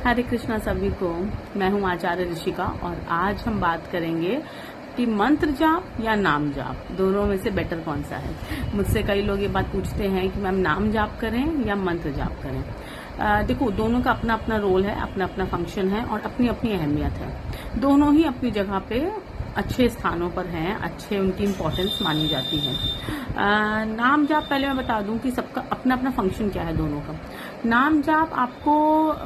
हरे कृष्णा सभी को। मैं हूं आचार्य ऋषिका और आज हम बात करेंगे कि मंत्र जाप या नाम जाप दोनों में से बेटर कौन सा है। मुझसे कई लोग ये बात पूछते हैं कि मैम नाम जाप करें या मंत्र जाप करें। देखो, दोनों का अपना अपना रोल है, अपना अपना फंक्शन है और अपनी अपनी अहमियत है। दोनों ही अपनी जगह पे अच्छे स्थानों पर हैं, अच्छे उनकी इम्पोर्टेंस मानी जाती है। नाम जाप पहले मैं बता दूं कि सबका अपना अपना फंक्शन क्या है दोनों का। नाम जाप आपको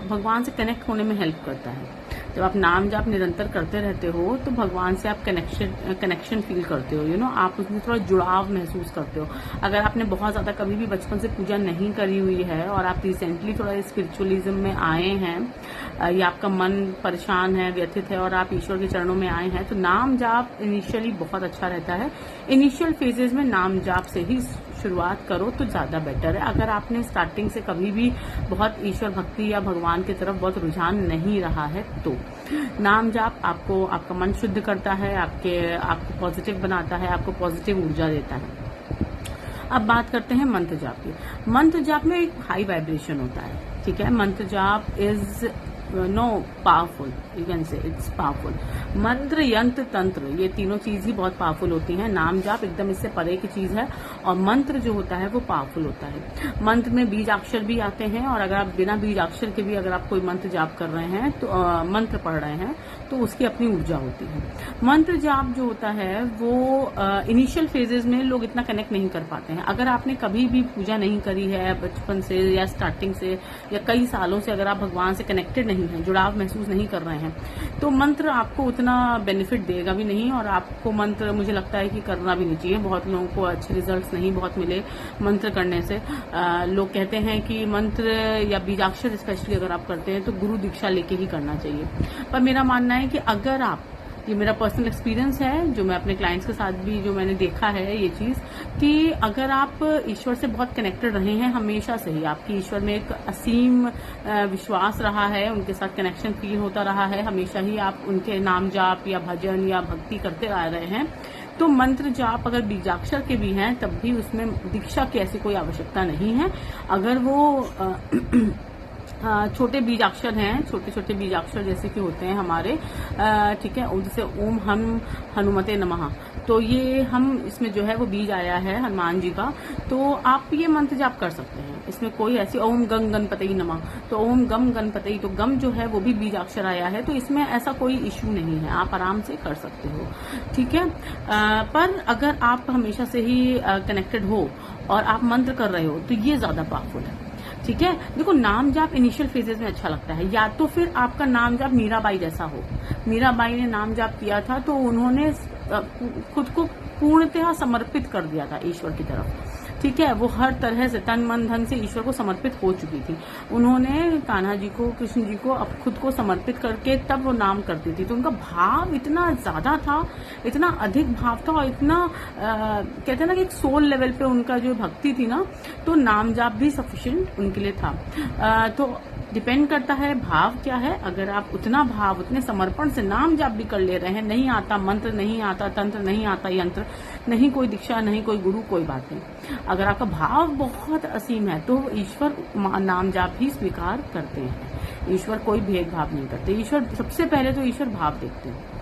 भगवान से कनेक्ट होने में हेल्प करता है। जब आप नाम जाप निरंतर करते रहते हो तो भगवान से आप कनेक्शन फील करते हो, आप उसमें थोड़ा जुड़ाव महसूस करते हो। अगर आपने बहुत ज्यादा कभी भी बचपन से पूजा नहीं करी हुई है और आप रिसेंटली थोड़ा स्पिरिचुअलिज्म में आए हैं या आपका मन परेशान है, व्यथित है और आप ईश्वर के चरणों में आए हैं, तो नाम जाप इनिशियली बहुत अच्छा रहता है। इनिशियल फेजेस में नाम जाप से ही शुरुआत करो तो ज्यादा बेटर है। अगर आपने स्टार्टिंग से कभी भी बहुत ईश्वर भक्ति या भगवान की तरफ बहुत रुझान नहीं रहा है तो नाम जाप आपको आपका मन शुद्ध करता है, आपको पॉजिटिव बनाता है, आपको पॉजिटिव ऊर्जा देता है। अब बात करते हैं मंत्र जाप की। मंत्र जाप में एक हाई वाइब्रेशन होता है, ठीक है। मंत्र जाप is powerful, you can say it's powerful. मंत्र, यंत्र, तंत्र, ये तीनों चीज ही बहुत पावरफुल होती हैं। नाम जाप एकदम इससे परे की चीज है और मंत्र जो होता है वो पावरफुल होता है। मंत्र में बीज अक्षर भी आते हैं और अगर आप बिना बीज अक्षर के भी अगर आप कोई मंत्र जाप कर रहे हैं तो मंत्र पढ़ रहे हैं तो उसकी अपनी ऊर्जा होती है। मंत्र जाप जो होता है वो इनिशियल फेजेस में लोग इतना कनेक्ट नहीं कर पाते हैं। अगर आपने कभी भी पूजा नहीं करी है बचपन से या स्टार्टिंग से या कई सालों से, अगर आप भगवान से कनेक्टेड नहीं है, जुड़ाव महसूस नहीं कर रहे हैं, तो मंत्र आपको उतना बेनिफिट देगा भी नहीं और आपको मंत्र मुझे लगता है कि करना भी नहीं चाहिए। बहुत लोगों को अच्छे रिजल्ट्स नहीं बहुत मिले मंत्र करने से। लोग कहते हैं कि मंत्र या बीजाक्षर स्पेशली अगर आप करते हैं तो गुरु दीक्षा लेके ही करना चाहिए। पर मेरा मानना है कि अगर आप, ये मेरा पर्सनल एक्सपीरियंस है जो मैं अपने क्लाइंट्स के साथ भी जो मैंने देखा है ये चीज, कि अगर आप ईश्वर से बहुत कनेक्टेड रहे हैं हमेशा से ही, आपकी ईश्वर में एक असीम विश्वास रहा है, उनके साथ कनेक्शन फील होता रहा है, हमेशा ही आप उनके नाम जाप या भजन या भक्ति करते आ रहे हैं, तो मंत्र जाप अगर बीजाक्षर के भी हैं तब भी उसमें दीक्षा की ऐसी कोई आवश्यकता नहीं है। अगर वो छोटे बीजाक्षर हैं, छोटे छोटे बीजाक्षर जैसे कि होते हैं हमारे, ठीक है, जैसे ओम हनुमते नमः, तो ये हम इसमें जो है वो बीज आया है हनुमान जी का, तो आप ये मंत्र जाप कर सकते हैं। इसमें कोई ऐसी ओम गम गणपति नमः, तो ओम गम गणपति, तो गम जो है वो भी बीजाक्षर आया है, तो इसमें ऐसा कोई इश्यू नहीं है, आप आराम से कर सकते हो, ठीक है। पर अगर आप हमेशा से ही कनेक्टेड हो और आप मंत्र कर रहे हो तो ये ज्यादा पावरफुल है, ठीक है। देखो, नाम जाप इनिशियल फेजेस में अच्छा लगता है, या तो फिर आपका नाम जाप मीराबाई जैसा हो। मीराबाई ने नाम जाप किया था तो उन्होंने खुद को पूर्णतः समर्पित कर दिया था ईश्वर की तरफ, ठीक है। वो हर तरह से तन मन धन से ईश्वर को समर्पित हो चुकी थी। उन्होंने कान्हा जी को, कृष्ण जी को अब खुद को समर्पित करके तब वो नाम करती थी, तो उनका भाव इतना ज्यादा था, इतना अधिक भाव था और इतना कहते हैं ना कि एक सोल लेवल पे उनका जो भक्ति थी ना, तो नाम जाप भी सफिशिएंट उनके लिए था। तो डिपेंड करता है भाव क्या है। अगर आप उतना भाव, उतने समर्पण से नाम जाप भी कर ले रहे हैं, नहीं आता मंत्र, नहीं आता तंत्र, नहीं आता यंत्र, नहीं कोई दीक्षा, नहीं कोई गुरु, कोई बात नहीं। अगर आपका भाव बहुत असीम है तो ईश्वर नाम जाप भी स्वीकार करते हैं। ईश्वर कोई भेदभाव नहीं करते। ईश्वर सबसे पहले तो ईश्वर भाव देखते हैं।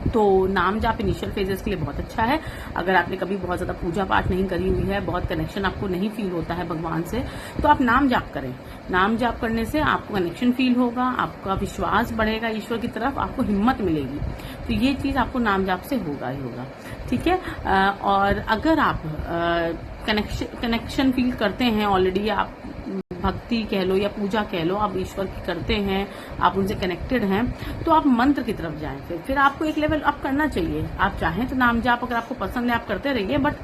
तो नाम जाप इनिशियल फेजेस के लिए बहुत अच्छा है। अगर आपने कभी बहुत ज्यादा पूजा पाठ नहीं करी हुई है, बहुत कनेक्शन आपको नहीं फील होता है भगवान से, तो आप नाम जाप करें। नाम जाप करने से आपको कनेक्शन फील होगा, आपका विश्वास बढ़ेगा ईश्वर की तरफ, आपको हिम्मत मिलेगी। तो ये चीज आपको नाम जाप से होगा ही होगा, ठीक है। और अगर आप कनेक्शन फील करते हैं ऑलरेडी, आप भक्ति कह लो या पूजा कह लो, आप ईश्वर की करते हैं, आप उनसे कनेक्टेड हैं, तो आप मंत्र की तरफ जाएं। फिर आपको एक लेवल अप करना चाहिए। आप चाहें तो नाम जाप अगर आपको पसंद है आप करते रहिए, बट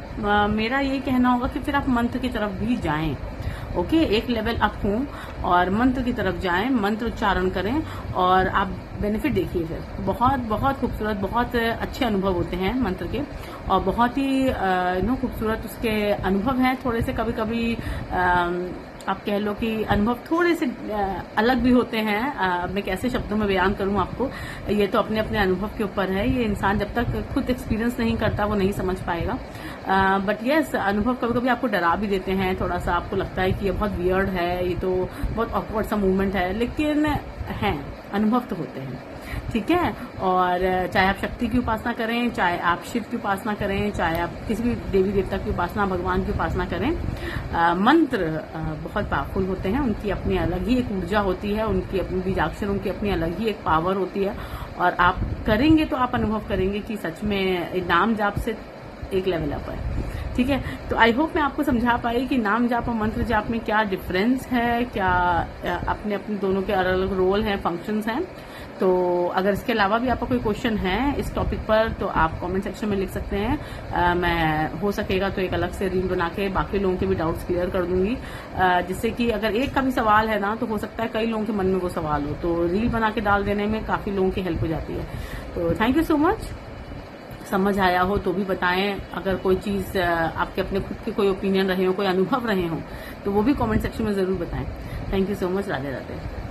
मेरा ये कहना होगा कि फिर आप मंत्र की तरफ भी जाएं। ओके, एक लेवल अप हो और मंत्र की तरफ जाएं, मंत्र उच्चारण करें और आप बेनिफिट देखिए। फिर बहुत बहुत खूबसूरत, बहुत अच्छे अनुभव होते हैं मंत्र के और बहुत ही खूबसूरत उसके अनुभव हैं। थोड़े से कभी कभी आप कह लो कि अनुभव थोड़े से अलग भी होते हैं। मैं कैसे शब्दों में बयान करूं आपको, ये तो अपने अपने अनुभव के ऊपर है। ये इंसान जब तक खुद एक्सपीरियंस नहीं करता वो नहीं समझ पाएगा। बट यस, अनुभव कभी कभी आपको डरा भी देते हैं, थोड़ा सा आपको लगता है कि ये बहुत वियर्ड है, ये तो बहुत ऑकवर्ड सा मूवमेंट है, लेकिन हैं, अनुभव तो होते हैं, ठीक है। और चाहे आप शक्ति की उपासना करें, चाहे आप शिव की उपासना करें, चाहे आप किसी भी देवी देवता की उपासना, भगवान की उपासना करें, मंत्र बहुत पावरफुल होते हैं। उनकी अपनी अलग ही एक ऊर्जा होती है, उनकी अपनी बीजाक्षर, उनकी अपनी अलग ही एक पावर होती है। और आप करेंगे तो आप अनुभव करेंगे कि सच में नाम जाप से एक लेवल अप है, ठीक है। तो आई होप मैं आपको समझा पाई कि नाम जाप और मंत्र जाप में क्या डिफरेंस है, क्या अपने अपने दोनों के अलग अलग रोल हैं, फंक्शंस हैं। तो अगर इसके अलावा भी आपका कोई क्वेश्चन है इस टॉपिक पर तो आप कमेंट सेक्शन में लिख सकते हैं। मैं हो सकेगा तो एक अलग से रील बना के बाकी लोगों के भी डाउट्स क्लियर कर दूंगी, जिससे कि अगर एक का भी सवाल है ना तो हो सकता है कई लोगों के मन में वो सवाल हो, तो रील बना के डाल देने में काफी लोगों की हेल्प हो जाती है। तो थैंक यू सो मच। समझ आया हो तो भी बताएं, अगर कोई चीज आपके अपने खुद के कोई ओपिनियन रहे हो, कोई अनुभव रहे हो, तो वो भी कमेंट सेक्शन में जरूर बताएं। Thank you so much. Radhe Radhe.